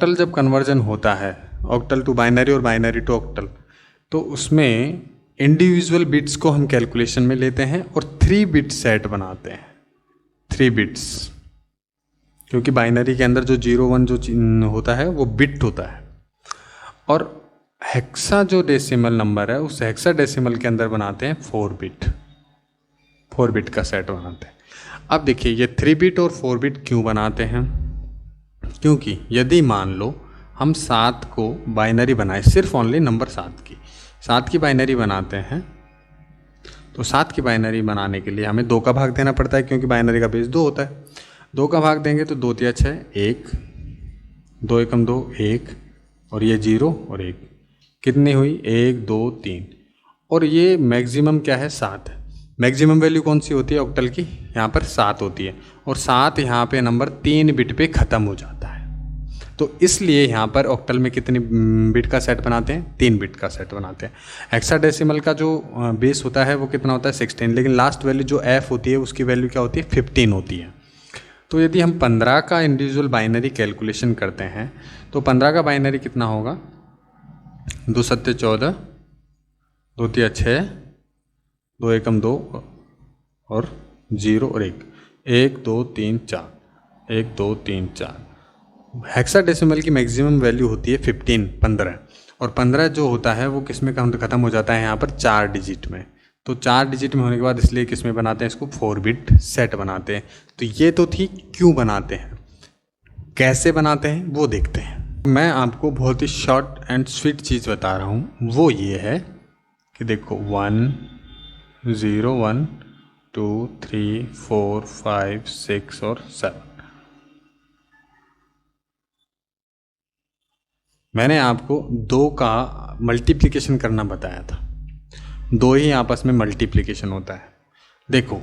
जब कन्वर्जन होता है ऑक्टल टू बाइनरी और बाइनरी टू ऑक्टल, तो उसमें इंडिविजुअल बिट्स को हम कैलकुलेशन में लेते हैं और 3 बिट सेट बनाते हैं, 3 बिट्स, क्योंकि बाइनरी के अंदर जो 0 1 जो होता है वो बिट होता है। और हेक्सा जो डेसिमल नंबर है उस हेक्सा डेसिमल के अंदर बनाते हैं 4 बिट का सेट बनाते हैं। अब देखिए ये 3 बिट और 4 बिट क्यों बनाते हैं, क्योंकि यदि मान लो हम 7 को बाइनरी बनाए, सिर्फ ओनली नंबर 7 की बाइनरी बनाते हैं, तो 7 की बाइनरी बनाने के लिए हमें 2 का भाग देना पड़ता है, क्योंकि बाइनरी का बेस 2 होता है। 2 का भाग देंगे तो 2 तिया 6 1, 2 एकम 2 1 और ये 0 और 1, कितनी हुई 1 2 3, और ये मैक्सिमम क्या है 7 है। मैक्सिमम वैल्यू कौन सी होती है ऑक्टल की, यहाँ पर 7 होती है, और 7 यहाँ पे नंबर 3 बिट पे ख़त्म हो जाता है। तो इसलिए यहाँ पर ऑक्टल में कितनी बिट का सेट बनाते हैं, 3 बिट का सेट बनाते हैं। हेक्साडेसिमल का जो बेस होता है वो कितना होता है 16, लेकिन लास्ट वैल्यू जो f होती है उसकी वैल्यू क्या होती है 15 होती है। तो यदि हम 15 का इंडिविजुअल बाइनरी कैलकुलेशन करते हैं तो 15 का बाइनरी कितना होगा 2 7 14, 2 तिया 6, 2 एकम 2 और 0 और 1, 1 2 3 4, 1 2 3 4। हेक्साडेसिमल की मैक्सिमम वैल्यू होती है 15, और 15 जो होता है वो किस में ख़त्म हो जाता है यहाँ पर 4 डिजिट में। तो 4 डिजिट में होने के बाद इसलिए किस में बनाते हैं इसको, 4 बिट सेट बनाते हैं। तो ये तो थी क्यों बनाते हैं, कैसे बनाते हैं वो देखते हैं। मैं आपको बहुत ही शॉर्ट एंड स्वीट चीज़ बता रहा हूँ, वो ये है कि देखो 1 0 1 2 3 4 5 6 और 7। मैंने आपको 2 का मल्टीप्लिकेशन करना बताया था, 2 ही आपस में मल्टीप्लिकेशन होता है। देखो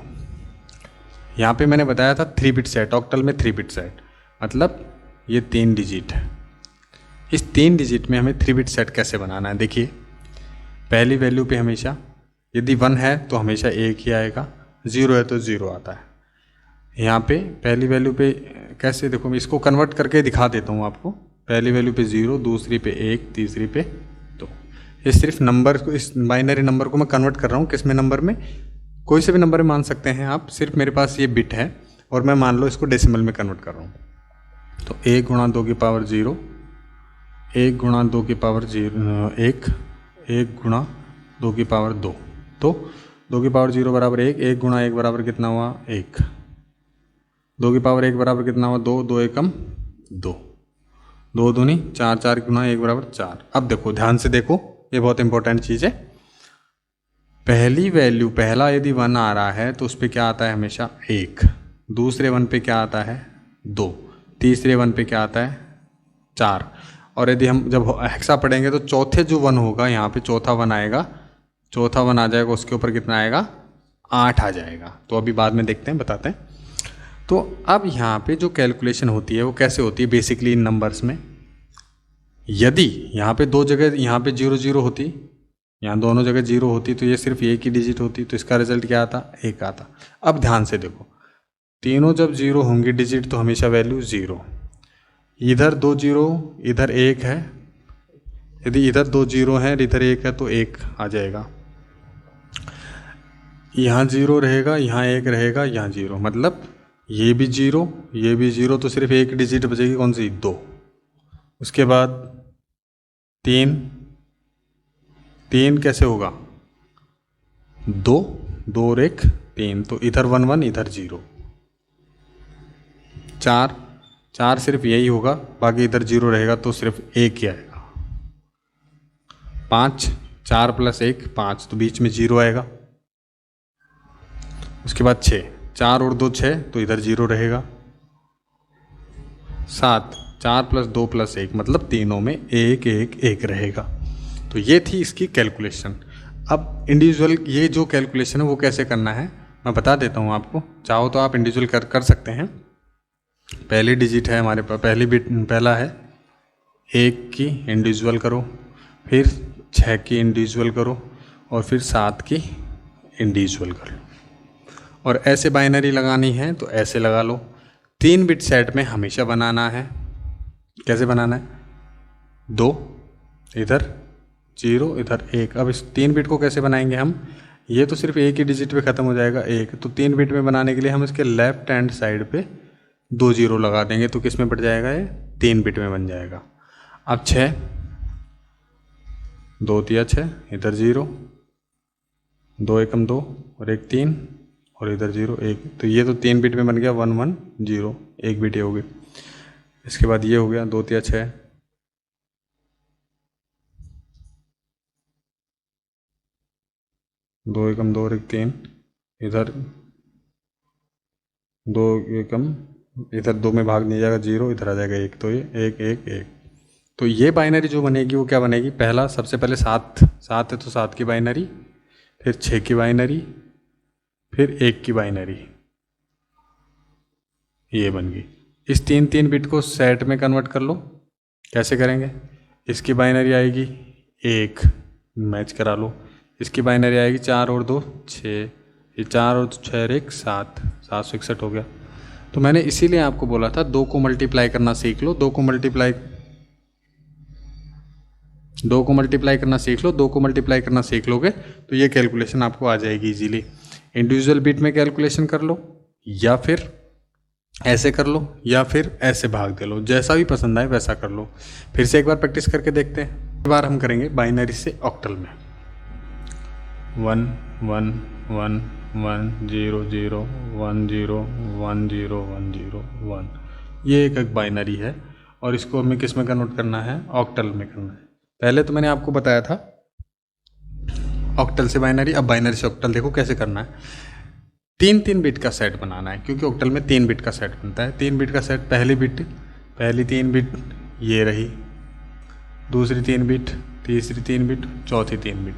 यहाँ पे मैंने बताया था 3 बिट सेट, ऑक्टल में 3 बिट सेट, मतलब ये 3 डिजिट है। इस 3 डिजिट में हमें 3 बिट सेट कैसे बनाना है, देखिए पहली वैल्यू पे हमेशा यदि 1 है तो हमेशा 1 ही आएगा, 0 है तो 0 आता है। यहाँ पे पहली वैल्यू पे कैसे, देखो मैं इसको कन्वर्ट करके दिखा देता हूँ आपको। पहली वैल्यू पे 0, दूसरी पे 1, तीसरी पे 2। ये सिर्फ नंबर को, इस बाइनरी नंबर को मैं कन्वर्ट कर रहा हूँ किस में, नंबर में, कोई से भी नंबर में मान सकते हैं आप। सिर्फ मेरे पास ये बिट है और मैं मान लो इसको डेसिमल में कन्वर्ट कर रहा हूँ। तो 1 गुणा 2 की पावर 0, 1 गुणा 2 की पावर 0 1, 1 गुणा 2 की पावर 2। तो 2 की पावर 0 बराबर 1, 1 गुणा 1 बराबर कितना हुआ 1, 2 की पावर 1 बराबर कितना हुआ 2, 2 एकम 2, 2 दूनी 4, 4 गुणा 1 बराबर 4। अब देखो ध्यान से देखो, ये बहुत इंपॉर्टेंट चीज़ है। पहली वैल्यू, पहला यदि 1 आ रहा है तो उस पर क्या आता है हमेशा 1, दूसरे 1 पे क्या आता है 2, तीसरे 1 पे क्या आता है 4। और यदि हम जब हेक्सा पढ़ेंगे तो चौथे जो 1 होगा यहाँ पे चौथा 1 आएगा, चौथा 1 आ जाएगा, उसके ऊपर कितना आएगा 8 आ जाएगा। तो अभी बाद में देखते हैं, बताते हैं। तो अब यहाँ पे जो कैलकुलेशन होती है वो कैसे होती है बेसिकली इन नंबर्स में। यदि यहाँ पे 2 जगह यहाँ पे 0 0 होती, यहाँ दोनों जगह 0 होती तो ये सिर्फ 1 ही डिजिट होती, तो इसका रिजल्ट क्या आता 1 आता। अब ध्यान से देखो, तीनों जब 0 होंगी डिजिट तो हमेशा वैल्यू 0, इधर 2 0 इधर 1 है, यदि इधर 2 0 है इधर 1 है तो 1 आ जाएगा, यहाँ 0 रहेगा, यहाँ 1 रहेगा, यहाँ 0, मतलब ये भी 0 ये भी 0, तो सिर्फ 1 डिजिट बचेगी, कौन सी 2। उसके बाद 3, 3 कैसे होगा 2, 2 और 1 3, तो इधर 1 1 इधर 0। 4, 4 सिर्फ यही होगा, बाकी इधर 0 रहेगा तो सिर्फ 1 ही आएगा। 5, 4 + 1 5, तो बीच में 0 आएगा। उसके बाद 6, 4 और 2 6, तो इधर 0 रहेगा। 7, 4 + 2 + 1, मतलब तीनों में 1 1 1 रहेगा। तो ये थी इसकी कैलकुलेशन। अब इंडिविजुअल ये जो कैलकुलेशन है वो कैसे करना है मैं बता देता हूँ आपको, चाहो तो आप इंडिविजुअल कर सकते हैं। पहली डिजिट है हमारे पास, पहली बिट पहला है 1 की इंडिविजुअल करो, फिर 6 की इंडिविजुअल करो, और फिर 7 की इंडिविजुअल कर लो। और ऐसे बाइनरी लगानी है तो ऐसे लगा लो। 3 बिट सेट में हमेशा बनाना है, कैसे बनाना है 2 इधर 0 इधर 1। अब इस 3 बिट को कैसे बनाएंगे हम, ये तो सिर्फ एक ही डिजिट पे ख़त्म हो जाएगा 1, तो 3 बिट में बनाने के लिए हम इसके लेफ्ट हैंड साइड पे 2 0 लगा देंगे, तो किस में बढ़ जाएगा ये 3 बिट में बन जाएगा। अब 6, 2 तिया 6, इधर 0, 2 एकम 2 और 1 3, और इधर 0 1, तो ये तो 3 बिट में बन गया 1 1 0, 1 बिट ये हो गई। इसके बाद ये हो गया 2 तिया 6, 2 एकम 2 और 1 3, इधर 2 एकम, इधर 2 में भाग नहीं जाएगा 0, इधर आ जाएगा 1, तो ये 1 1 1। तो ये बाइनरी जो बनेगी वो क्या बनेगी, पहला सबसे पहले 7 7 है तो 7 की बाइनरी, फिर 6 की बाइनरी, फिर 1 की बाइनरी, ये बन गई। इस 3 बिट को सेट में कन्वर्ट कर लो। कैसे करेंगे, इसकी बाइनरी आएगी 1, मैच करा लो। इसकी बाइनरी आएगी 4 और 2 6, ये 4 और 6 1 7, 761 हो गया। तो मैंने इसीलिए आपको बोला था 2 को मल्टीप्लाई करना सीख लो, 2 को मल्टीप्लाई करना सीख लो, 2 को मल्टीप्लाई करना सीख लोगे तो ये कैलकुलेशन आपको आ जाएगी इजीली। इंडिविजुअल बिट में कैलकुलेशन कर लो, या फिर ऐसे कर लो या फिर ऐसे भाग दे लो, जैसा भी पसंद आए वैसा कर लो। फिर से एक बार प्रैक्टिस करके देखते हैं। इस बार हम करेंगे बाइनरी से ऑक्टल में। 1 1 1 1 0 0 1 0 1 0 1 0 1, ये एक बाइनरी है और इसको हमें किस में कन्वर्ट करना है, ऑक्टल में करना है। पहले तो मैंने आपको बताया था ऑक्टल से बाइनरी, अब बाइनरी से ऑक्टल देखो कैसे करना है। 3 बिट का सेट बनाना है, क्योंकि ऑक्टल में 3 बिट का सेट बनता है। 3 बिट का सेट, पहली 3 बिट ये रही, दूसरी 3 बिट, तीसरी 3 बिट, चौथी 3 बिट।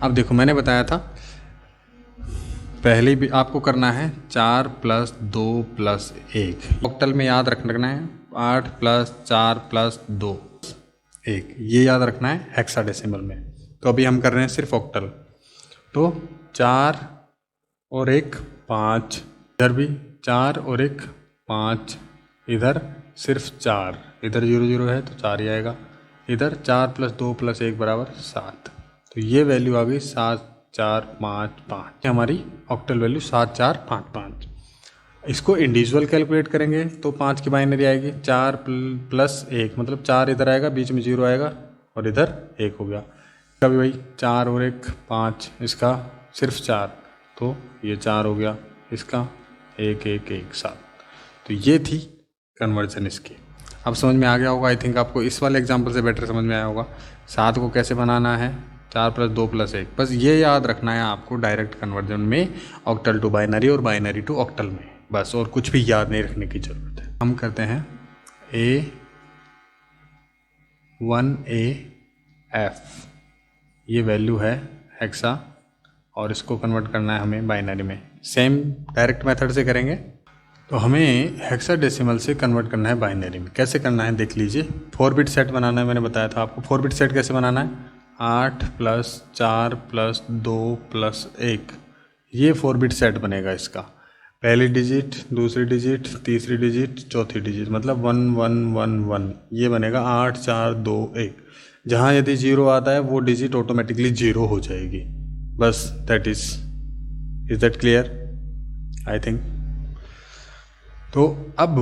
अब देखो मैंने बताया था पहली भी आपको करना है 4 + 2 + 1। ऑक्टल में याद रखना है 8 + 4 + 2 1, ये याद रखना है हेक्साडेसिमल में। तो अभी हम कर रहे हैं सिर्फ ऑक्टल, तो 4 और 1 5, इधर भी 4 और 1 5, इधर सिर्फ 4, इधर 0 0 है तो 4 ही आएगा, इधर 4 + 2 + 1 = 7। तो ये वैल्यू आ गई 7 4 5 5, हमारी ऑक्टल वैल्यू 7 4 5 5। इसको इंडिविजुअल कैलकुलेट करेंगे तो 5 की बाइनरी आएगी 4 + 1, मतलब 4 इधर आएगा, बीच में 0 आएगा और इधर 1 हो गया। कभी भाई 4 और 1 5, इसका सिर्फ 4, तो ये 4 हो गया, इसका 1 1 1 7। तो ये थी कन्वर्जन इसकी। अब समझ में आ गया होगा, आई थिंक आपको इस वाले एग्जांपल से बेटर समझ में आया होगा 7 को कैसे बनाना है, 4 + 2 + 1। बस ये याद रखना है आपको डायरेक्ट कन्वर्जन में, ऑक्टल टू बाइनरी और बाइनरी टू ऑक्टल में, बस और कुछ भी याद नहीं रखने की ज़रूरत है। हम करते हैं A1AF, ये वैल्यू है हेक्सा और इसको कन्वर्ट करना है हमें बाइनरी में। सेम डायरेक्ट मेथड से करेंगे, तो हमें हेक्साडेसिमल से कन्वर्ट करना है बाइनरी में। कैसे करना है देख लीजिए। 4 बिट सेट बनाना है, मैंने बताया था आपको 4 बिट सेट कैसे बनाना है। 8 + 4 + 2 + 1, ये 4 बिट सेट बनेगा इसका। पहली डिजिट, दूसरी डिजिट, तीसरी डिजिट, चौथी डिजिट, मतलब 1 1 1 1, ये बनेगा 8 4 2 1। जहाँ यदि 0 आता है वो डिजिट ऑटोमेटिकली 0 हो जाएगी। बस that is that clear, I think. तो अब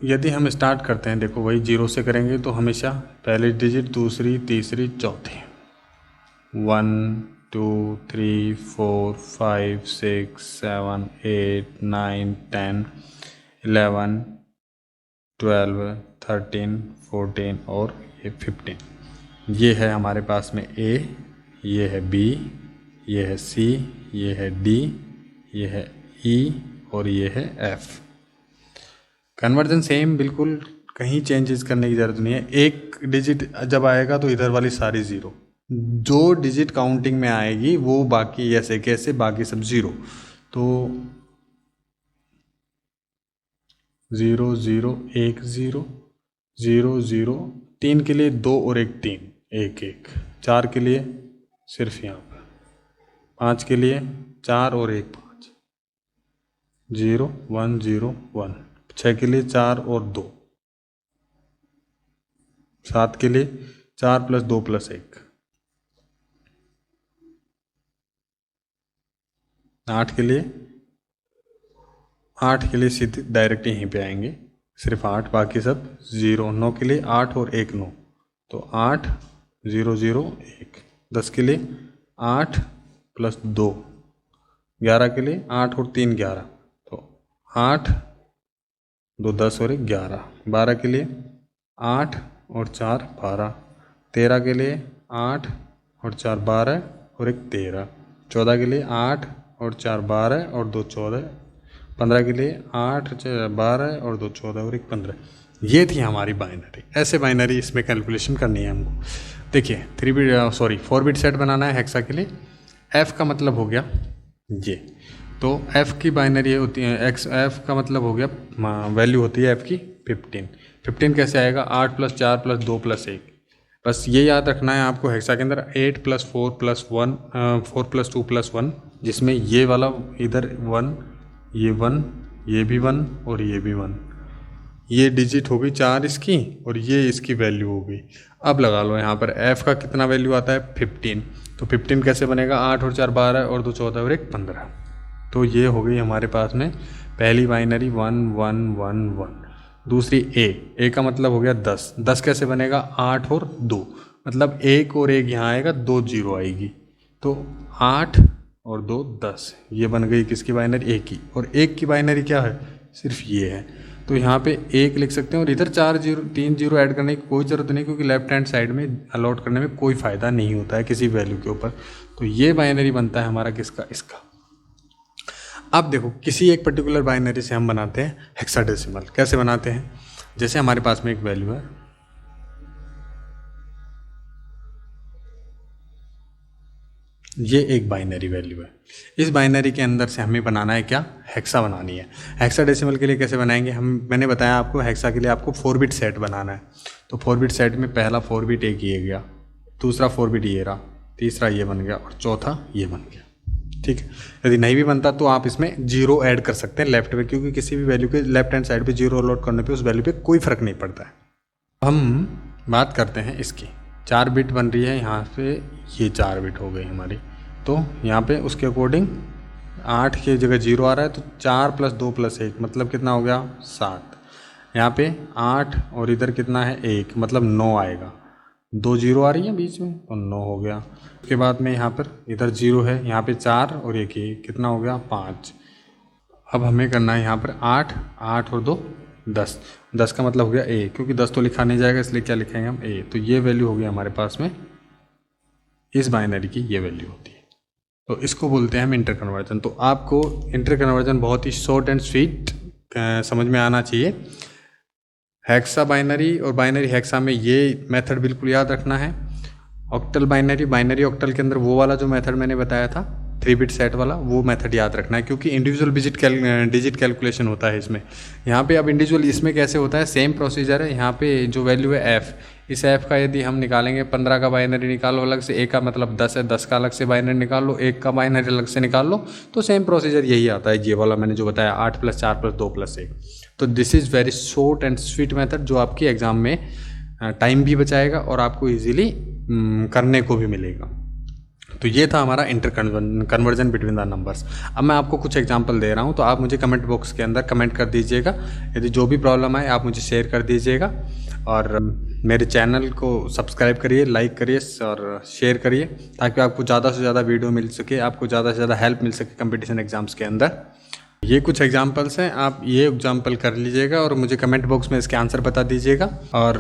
यदि हम स्टार्ट करते हैं, देखो वही 0 से करेंगे तो हमेशा पहली डिजिट, दूसरी, तीसरी, चौथी, 1 2 3 4 5 6 7 8 9 10 11 12 13 14 और ये 15। ये है हमारे पास में A, ये है B, ये है C, ये है D, ये है E और ये है F। कन्वर्जन सेम, बिल्कुल कहीं चेंजेस करने की ज़रूरत नहीं है। एक डिजिट जब आएगा तो इधर वाली सारी 0, जो डिजिट काउंटिंग में आएगी वो बाकी ऐसे कैसे, बाकी सब 0। तो 0 0 1 0 0 0, 3 के लिए 2 और 1 3 1 1, 4 के लिए सिर्फ यहाँ पर, 5 के लिए 4 और 1 5, 0 1 0 1, 6 के लिए 4 और 2, 7 के लिए 4 + 2 + 1, 8 के लिए सीधे डायरेक्ट यहीं पे आएंगे, सिर्फ 8, बाकी सब 0। 9 के लिए 8 और 1 9, तो 8 0 0 1। 10 के लिए 8 + 2, 11 के लिए 8 और 3 11, तो 8 2 10 और 1 11। 12 के लिए 8 और 4 12, 13 के लिए 8 और 4 12 और 1 13, 14 के लिए 8 और 4 12 और 2 14, 15 के लिए 8 12 और 2 14 और 1 15। ये थी हमारी बाइनरी। ऐसे बाइनरी इसमें कैलकुलेशन करनी है हमको। देखिए 4 बिट सेट बनाना है हेक्सा के लिए। F का मतलब हो गया ये, तो F की बाइनरी होती है F का मतलब हो गया, वैल्यू होती है F की 15। 15 कैसे आएगा, 8 + 4 + 2 + 1। बस ये याद रखना है आपको हेक्सा के अंदर 8 + 4 + 1 4 + 2 + 1, जिसमें ये वाला इधर 1, ये 1, ये भी 1 और ये भी 1। ये डिजिट हो गई 4 इसकी और ये इसकी वैल्यू हो गई। अब लगा लो यहाँ पर F का कितना वैल्यू आता है 15। तो 15 कैसे बनेगा, 8 और 4 12 और 2 14 और 1 15। तो ये हो गई हमारे पास में पहली बाइनरी 1 1 1 1। दूसरी ए का मतलब हो गया 10। 10 कैसे बनेगा? 8 और 2, मतलब 1 और 1 यहाँ आएगा, 2 0 आएगी, तो 8 और 2 10। ये बन गई किसकी बाइनरी? ए की। और 1 की बाइनरी क्या है? सिर्फ ये है, तो यहाँ पे 1 लिख सकते हैं और इधर 3 0 ऐड करने की कोई ज़रूरत नहीं, क्योंकि लेफ्ट हैंड साइड में अलॉट करने में कोई फ़ायदा नहीं होता है किसी वैल्यू के ऊपर। तो ये बाइनरी बनता है हमारा किसका? इसका। अब देखो, किसी एक पर्टिकुलर बाइनरी से हम बनाते हैं हेक्साडेसिमल। कैसे बनाते हैं? जैसे हमारे पास में एक वैल्यू है, ये एक बाइनरी वैल्यू है। इस बाइनरी के अंदर से हमें बनाना है क्या? हेक्सा बनानी है। हेक्साडेसिमल के लिए कैसे बनाएंगे मैंने बताया आपको, हेक्सा के लिए आपको 4 बिट सेट बनाना है। तो 4 बिट सेट में पहला 4 बिट एक ये गया, दूसरा 4 बिट ये रहा, तीसरा ये बन गया और चौथा ये बन गया। ठीक है। यदि नहीं भी बनता तो आप इसमें 0 ऐड कर सकते हैं लेफ्ट में, क्योंकि किसी भी वैल्यू के लेफ्ट हैंड साइड पे 0 अलॉट करने पे उस वैल्यू पे कोई फर्क नहीं पड़ता है। हम बात करते हैं इसकी। 4 बिट बन रही है यहाँ पे, ये 4 बिट हो गई हमारी। तो यहाँ पे उसके अकॉर्डिंग 8 की जगह 0 आ रहा है, तो 4 + 2 + 1 मतलब कितना हो गया? 7। यहाँ पे 8 और इधर कितना है? 1, मतलब 9 आएगा। 2 0 आ रही है बीच में, तो 9 हो गया। उसके बाद में यहाँ पर इधर 0 है, यहाँ पे 4 और 1 कितना हो गया? 5। अब हमें करना है यहाँ पर 8 और 2 10। 10 का मतलब हो गया ए, क्योंकि 10 तो लिखा नहीं जाएगा, इसलिए क्या लिखेंगे हम? ए। तो ये वैल्यू हो गई हमारे पास में, इस बाइनरी की ये वैल्यू होती है। तो इसको बोलते हैं हम इंटर कन्वर्जन। तो आपको इंटर कन्वर्जन बहुत ही शॉर्ट एंड स्वीट समझ में आना चाहिए। हेक्सा बाइनरी और बाइनरी हेक्सा में ये मेथड बिल्कुल याद रखना है। ऑक्टल बाइनरी ऑक्टल के अंदर वो वाला जो मेथड मैंने बताया था 3 बिट सेट वाला, वो मेथड याद रखना है, क्योंकि इंडिविजुअल डिजिट कैलकुलेशन होता है इसमें। यहाँ पे अब इंडिविजुअल इसमें कैसे होता है? सेम प्रोसीजर है। यहाँ पे जो वैल्यू है एफ़, इस एफ़ का यदि हम निकालेंगे, 15 का बाइनरी निकालो अलग से, ए का मतलब 10 है, 10 का अलग से बाइनरी निकाल लो, 1 का बाइनरी अलग से निकाल लो, तो सेम प्रोसीजर यही आता है, ये वाला मैंने जो बताया 8 + 4 + 2 + 1। तो this is very short and sweet method, जो आपकी एग्ज़ाम में टाइम भी बचाएगा और आपको ईजिली करने को भी मिलेगा। तो ये था हमारा inter conversion between the numbers. अब मैं आपको कुछ एग्जांपल दे रहा हूँ, तो आप मुझे कमेंट बॉक्स के अंदर कमेंट कर दीजिएगा। यदि जो भी प्रॉब्लम आए आप मुझे शेयर कर दीजिएगा, और मेरे चैनल को सब्सक्राइब करिए, लाइक करिए और शेयर करिए, ताकि आपको ज़्यादा से ज़्यादा वीडियो मिल सके, आपको ज़्यादा से ज़्यादा हेल्प मिल सके कंपटीशन एग्जाम्स के अंदर। ये कुछ एग्जाम्पल्स हैं, आप ये एग्जाम्पल कर लीजिएगा और मुझे कमेंट बॉक्स में इसके आंसर बता दीजिएगा। और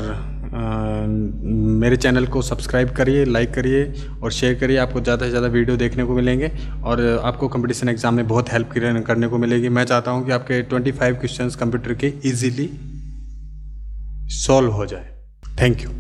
मेरे चैनल को सब्सक्राइब करिए, लाइक करिए और शेयर करिए, आपको ज़्यादा से ज़्यादा वीडियो देखने को मिलेंगे और आपको कंपटीशन एग्जाम में बहुत हेल्प करने को मिलेगी। मैं चाहता हूँ कि आपके 25 क्वेश्चंस कंप्यूटर के इजीली सॉल्व हो जाए। Thank you.